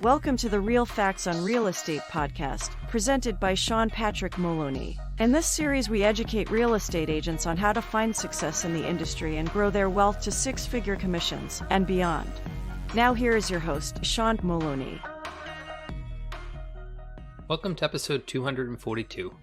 Welcome to the Real Facts on Real Estate podcast, presented by Sean Patrick Maloney. In this series, we educate real estate agents on how to find success in the industry and grow their wealth to six-figure commissions and beyond. Now here is your host, Sean Maloney. Welcome to episode 242.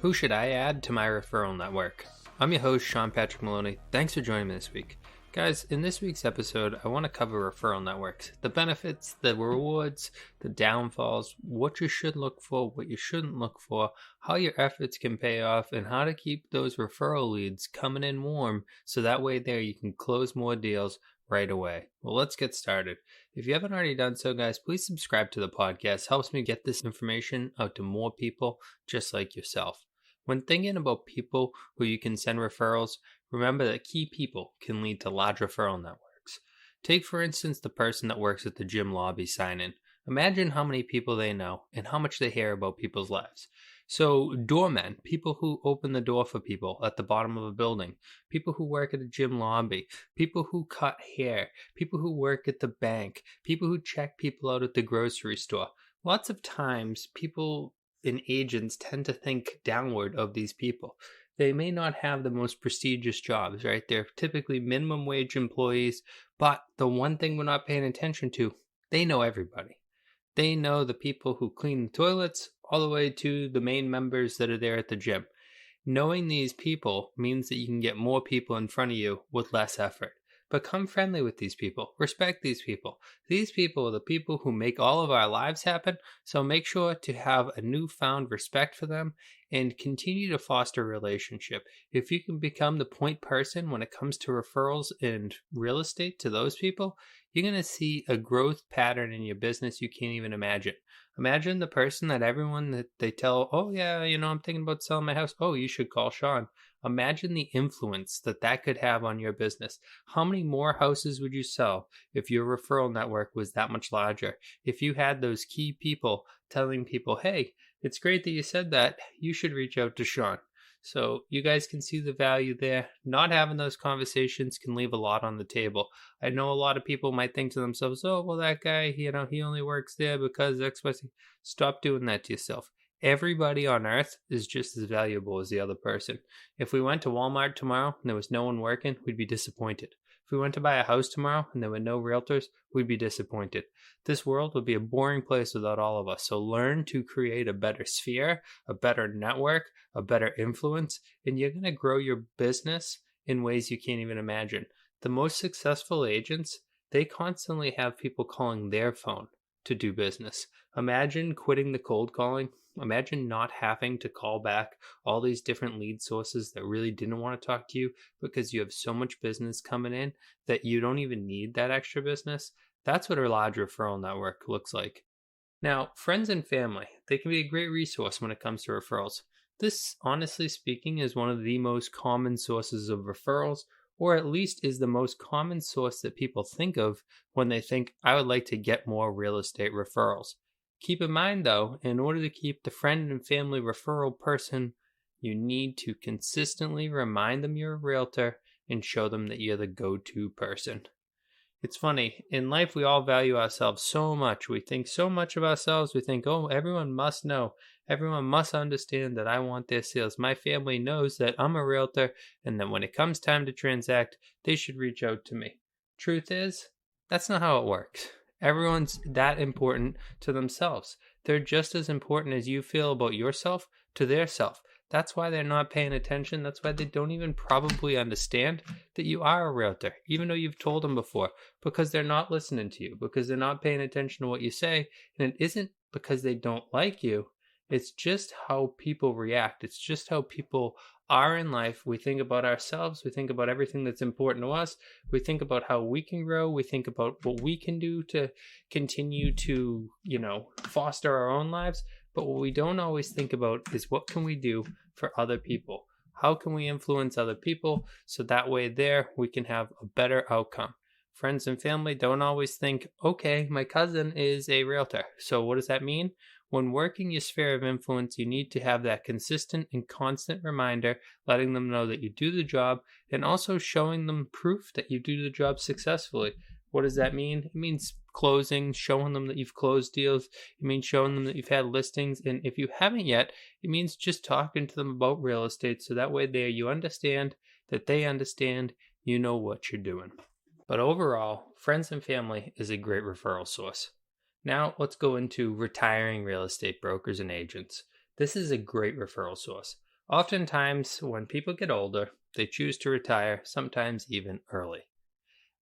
Who should I add to my referral network? I'm your host, Sean Patrick Maloney. Thanks for joining me this week. Guys, in this week's episode, I want to cover referral networks. The benefits, the rewards, the downfalls, what you should look for, what you shouldn't look for, how your efforts can pay off, and how to keep those referral leads coming in warm so that way there you can close more deals right away. Well, let's get started. If you haven't already done so, guys, please subscribe to the podcast. Helps me get this information out to more people just like yourself. When thinking about people who you can send referrals, remember that key people can lead to large referral networks. Take, for instance, the person that works at the gym lobby sign-in. Imagine how many people they know and how much they hear about people's lives. So, doormen, people who open the door for people at the bottom of a building, people who work at a gym lobby, people who cut hair, people who work at the bank, people who check people out at the grocery store. Lots of times, people and agents tend to think downward of these people. They may not have the most prestigious jobs, right? They're typically minimum wage employees, but the one thing we're not paying attention to, they know everybody. They know the people who clean the toilets all the way to the main members that are there at the gym. Knowing these people means that you can get more people in front of you with less effort. Become friendly with these people. Respect these people. These people are the people who make all of our lives happen, so make sure to have a newfound respect for them and continue to foster a relationship. If you can become the point person when it comes to referrals and real estate to those people, you're going to see a growth pattern in your business you can't even imagine. Imagine the person that everyone that they tell, oh yeah, I'm thinking about selling my house. Oh, you should call Sean. Imagine the influence that could have on your business. How many more houses would you sell if your referral network was that much larger? If you had those key people telling people, hey, it's great that you said that, you should reach out to Sean. So you guys can see the value there. Not having those conversations can leave a lot on the table. I know a lot of people might think to themselves, oh, well, that guy, he only works there because X, Y, Z. Stop doing that to yourself. Everybody on earth is just as valuable as the other person. If we went to Walmart tomorrow and there was no one working, we'd be disappointed. If we went to buy a house tomorrow and there were no realtors, we'd be disappointed. This world would be a boring place without all of us. So learn to create a better sphere, a better network, a better influence, and you're going to grow your business in ways you can't even imagine. The most successful agents, they constantly have people calling their phone to do business. Imagine quitting the cold calling. Imagine not having to call back all these different lead sources that really didn't want to talk to you because you have so much business coming in that you don't even need that extra business. That's what a large referral network looks like. Now, friends and family, they can be a great resource when it comes to referrals. This, honestly speaking, is one of the most common sources of referrals, or at least is the most common source that people think of when they think, I would like to get more real estate referrals. Keep in mind, though, in order to keep the friend and family referral person, you need to consistently remind them you're a realtor and show them that you're the go-to person. It's funny, in life we all value ourselves so much. We think so much of ourselves. We think, oh, everyone must know. Everyone must understand that I want their sales. My family knows that I'm a realtor and that when it comes time to transact, they should reach out to me. Truth is, that's not how it works. Everyone's that important to themselves. They're just as important as you feel about yourself to their self. That's why they're not paying attention. That's why they don't even probably understand that you are a realtor, even though you've told them before, because they're not listening to you, because they're not paying attention to what you say. And it isn't because they don't like you. It's just how people react. It's just how people are in life. We think about ourselves. We think about everything that's important to us. We think about how we can grow. We think about what we can do to continue to, foster our own lives. But what we don't always think about is what can we do for other people? How can we influence other people so that way there we can have a better outcome? Friends and family don't always think, okay, my cousin is a realtor. So what does that mean? When working your sphere of influence, you need to have that consistent and constant reminder, letting them know that you do the job and also showing them proof that you do the job successfully. What does that mean? It means closing, showing them that you've closed deals. It means showing them that you've had listings. And if you haven't yet, it means just talking to them about real estate. So that way you understand that they understand, you know what you're doing. But overall, friends and family is a great referral source. Now let's go into retiring real estate brokers and agents. This is a great referral source. Oftentimes, when people get older, they choose to retire, sometimes even early.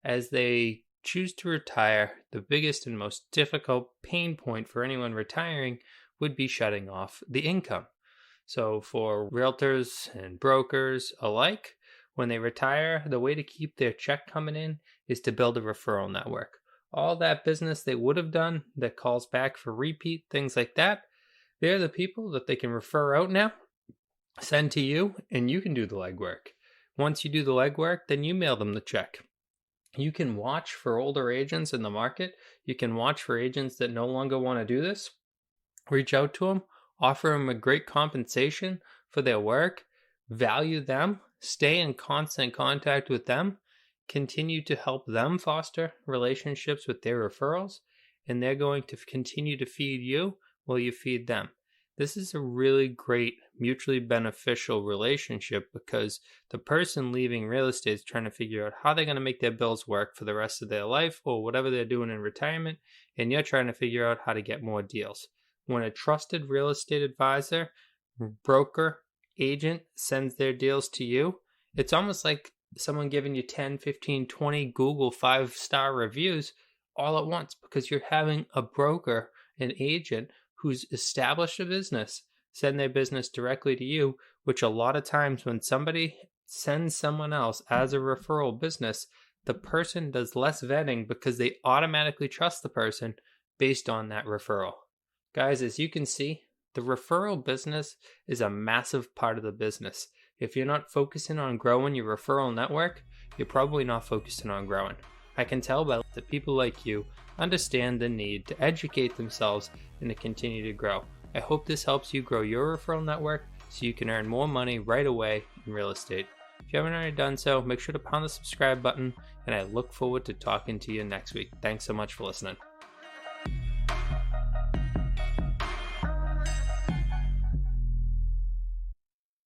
As they choose to retire, the biggest and most difficult pain point for anyone retiring would be shutting off the income. So for realtors and brokers alike, when they retire, the way to keep their check coming in is to build a referral network. All that business they would have done that calls back for repeat, things like that, they're the people that they can refer out now, send to you, and you can do the legwork. Once you do the legwork, then you mail them the check. You can watch for older agents in the market. You can watch for agents that no longer want to do this. Reach out to them, offer them a great compensation for their work, value them, stay in constant contact with them, continue to help them foster relationships with their referrals, and they're going to continue to feed you while you feed them. This is a really great mutually beneficial relationship because the person leaving real estate is trying to figure out how they're going to make their bills work for the rest of their life or whatever they're doing in retirement, and you're trying to figure out how to get more deals. When a trusted real estate advisor, broker, agent sends their deals to you, it's almost like someone giving you 10, 15, 20 Google 5-star reviews all at once because you're having a broker, an agent who's established a business send their business directly to you, which a lot of times when somebody sends someone else as a referral business, the person does less vetting because they automatically trust the person based on that referral. Guys, as you can see, the referral business is a massive part of the business. If you're not focusing on growing your referral network, you're probably not focusing on growing. I can tell by that people like you understand the need to educate themselves and to continue to grow. I hope this helps you grow your referral network so you can earn more money right away in real estate. If you haven't already done so, make sure to pound the subscribe button, and I look forward to talking to you next week. Thanks so much for listening.